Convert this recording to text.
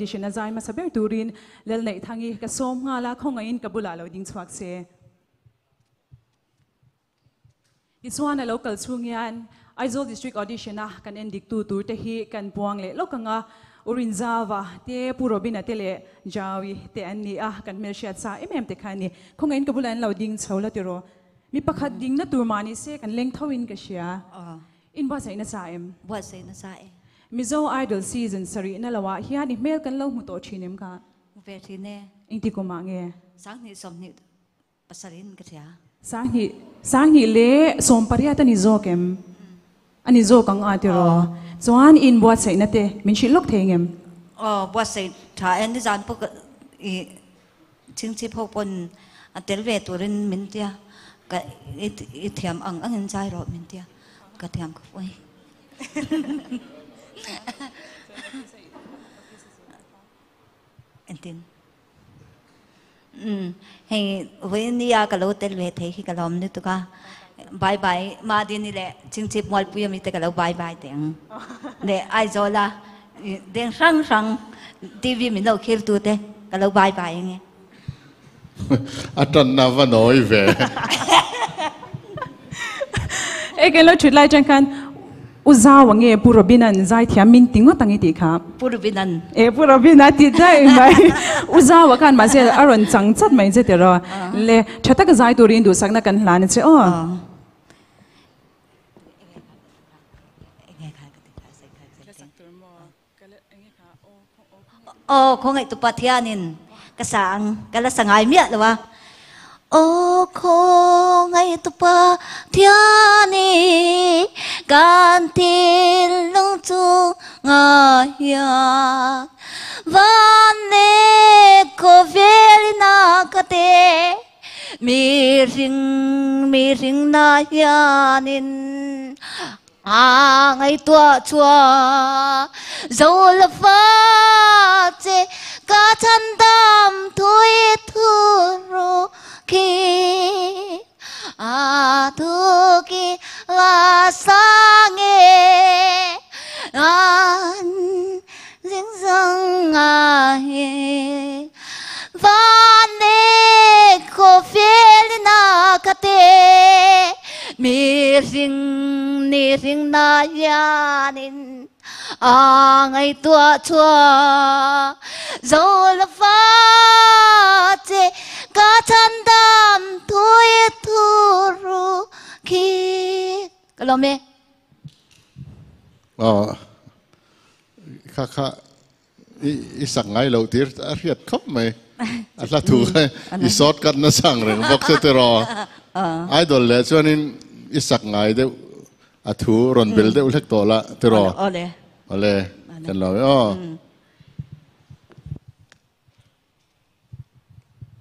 audition azai ma saber turin Lalneihthangi ka som nga la khongain kabula lo ding chuak se this one a local chungyan Aizawl district audition a kan endik tu tur te hi kan puang le lokanga urinzawa te purobina te le jawi te anni a kan mershiat sa emem te khani khongain kabulan lo ding chhola tiro mi pakhat ding na turmani se kan leng thawin ka shia in ba sai na sa em ba sai na sa e Mizo Idol season sari na lawa hian ni mel kan lo mu to thinem ka mu ve thine ingti ko mange sang ni som ni pasarin ka thia sang hi le som pariya ta ni zo kem ani zo kang atiro chuan in buat sai na te min shi lok thengem buat sai tha en ni jan pok i ching chi pho pon atel ve turin min tia ka i thiam ang in chai ro min tia ka thiam ko oi entin hey we ni ya ka lo tel ve the hi ka lom ni tu ka bye bye ma din ni le ching chip mol pu yami te ka lo bye bye teng le ai zo la den sang tv mi no khir tu te ka lo bye bye nge atan na va noi ve e ke lo chit lai chang kan uzawa nge purobinan zai thiam min tingo tangi ti kha purobinan purobina ti dai mai uzawa kan ma se aron chang chat mai je te ro le thata ka zai turin du sakna kan hlan che không ai tụi pathianin cái sáng cái là sáng ai miết rồi wa không ai tụi pathiani can tin lung chung ngài van ne ko velina kate mi ring na yanin ngay tua chua dẫu là pha chế cả chân đam thôi thu ro khi thu khi là sang nghe an riêng răng van ne ko phiền na kate mi ring na yanin ngay tua chua dẫu là pha chế cả chân đam thôi thu ru khi cái lo mẹ kha i sang ngai lo tir a riat khop mai a la thu i sort kat na sang reng bok se te ro idol le chuanin i sak ngai de a thu ron bel de ulek to la te ro ole kan lo